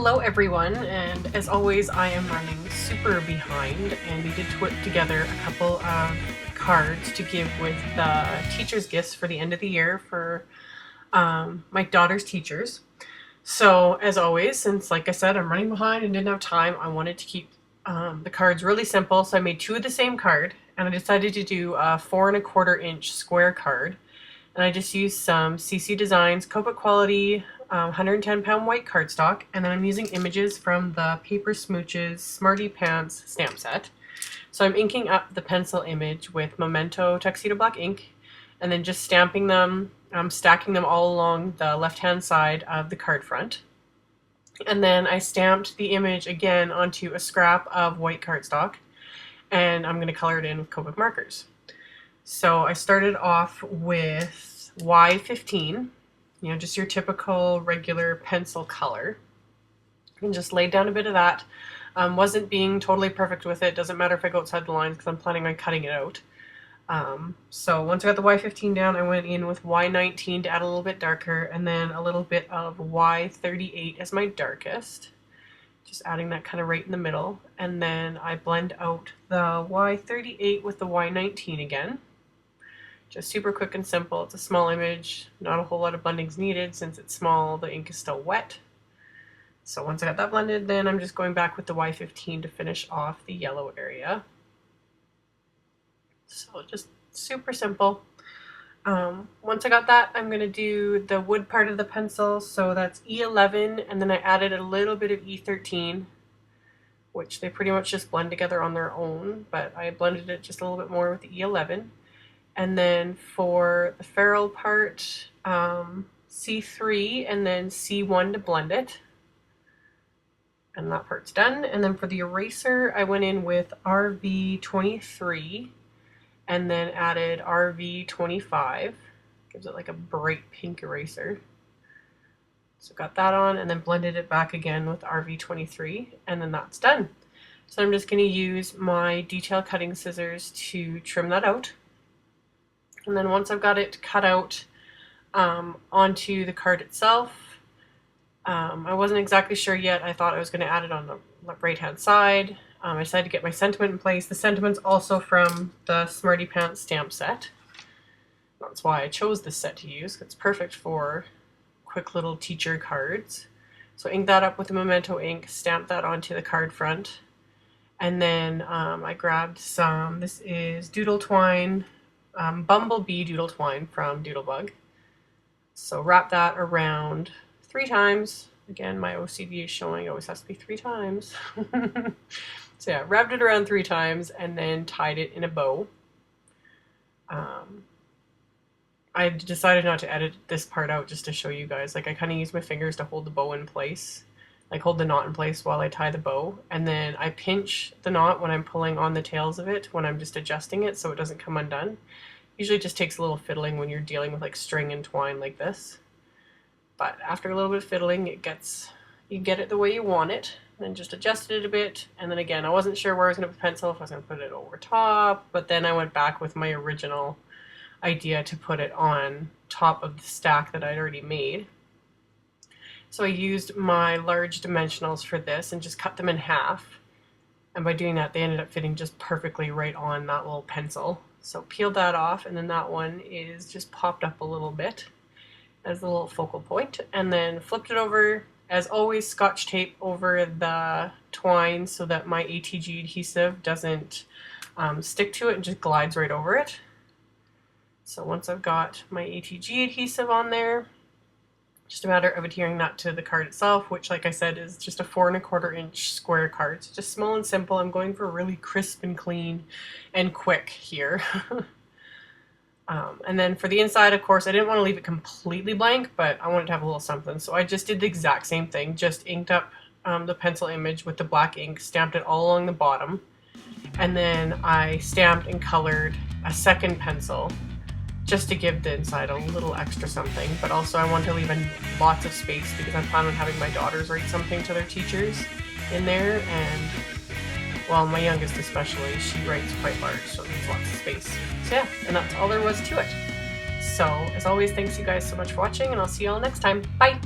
Hello everyone, and as always I am running super behind, and we did put together a couple of cards to give with the teachers' gifts for the end of the year for my daughter's teachers. So as always, since like I said I'm running behind and didn't have time, I wanted to keep the cards really simple, so I made two of the same card, and I decided to do a 4¼ inch square card. And I just used some CC Designs Copic Quality 110-pound white cardstock, and then I'm using images from the Paper Smooches Smarty Pants stamp set. So I'm inking up the pencil image with Memento Tuxedo Black ink, and then just stamping them, stacking them all along the left-hand side of the card front. And then I stamped the image again onto a scrap of white cardstock, and I'm going to color it in with Copic markers. So I started off with Y15, just your typical regular pencil color, and just laid down a bit of that. Wasn't being totally perfect with it. Doesn't matter if I go outside the lines because I'm planning on cutting it out. So once I got the Y15 down, I went in with Y19 to add a little bit darker, and then a little bit of Y38 as my darkest. Just adding that kind of right in the middle. And then I blend out the Y38 with the Y19 again. Just super quick and simple. It's a small image, not a whole lot of blendings needed since it's small, the ink is still wet. So once I got that blended, then I'm just going back with the Y15 to finish off the yellow area. So just super simple. Once I got that, I'm going to do the wood part of the pencil, so that's E11, and then I added a little bit of E13, which they pretty much just blend together on their own, but I blended it just a little bit more with the E11. And then for the ferrule part, C3 and then C1 to blend it. And that part's done. And then for the eraser, I went in with RV23 and then added RV25. Gives it like a bright pink eraser. So got that on and then blended it back again with RV23, and then that's done. So I'm just going to use my detail cutting scissors to trim that out. And then once I've got it cut out onto the card itself, I wasn't exactly sure yet. I thought I was going to add it on the right-hand side. I decided to get my sentiment in place. The sentiment's also from the Smarty Pants stamp set. That's why I chose this set to use. It's perfect for quick little teacher cards. So ink that up with the Memento ink, stamp that onto the card front. And then I grabbed some, this is Doodle Twine, Bumblebee Doodle Twine from Doodlebug. So wrap that around 3 times. Again, my OCD is showing it always has to be 3 times. So yeah, wrapped it around 3 times and then tied it in a bow. I decided not to edit this part out just to show you guys. Like I kind of use my fingers to hold the bow in place. Like hold the knot in place while I tie the bow, and then I pinch the knot when I'm pulling on the tails of it when I'm just adjusting it so it doesn't come undone. Usually it just takes a little fiddling when you're dealing with like string and twine like this. But after a little bit of fiddling, you get it the way you want it. Then just adjusted it a bit, and then again I wasn't sure where I was going to put the pencil, if I was going to put it over top, but then I went back with my original idea to put it on top of the stack that I'd already made. So I used my large dimensionals for this and just cut them in half. And by doing that, they ended up fitting just perfectly right on that little pencil. So peeled that off, and then that one is just popped up a little bit as a little focal point. And then flipped it over, as always, Scotch tape over the twine so that my ATG adhesive doesn't stick to it and just glides right over it. So once I've got my ATG adhesive on there, just a matter of adhering that to the card itself, which, like I said, is just a 4¼ inch square card. So just small and simple. I'm going for really crisp and clean and quick here. And then for the inside, of course, I didn't want to leave it completely blank, but I wanted to have a little something. So I just did the exact same thing. Just inked up the pencil image with the black ink, stamped it all along the bottom, and then I stamped and colored a second pencil just to give the inside a little extra something, but also I want to leave in lots of space because I plan on having my daughters write something to their teachers in there, and well, my youngest especially, she writes quite large, so there's lots of space. So yeah, and that's all there was to it. So as always, thanks you guys so much for watching, and I'll see you all next time. Bye!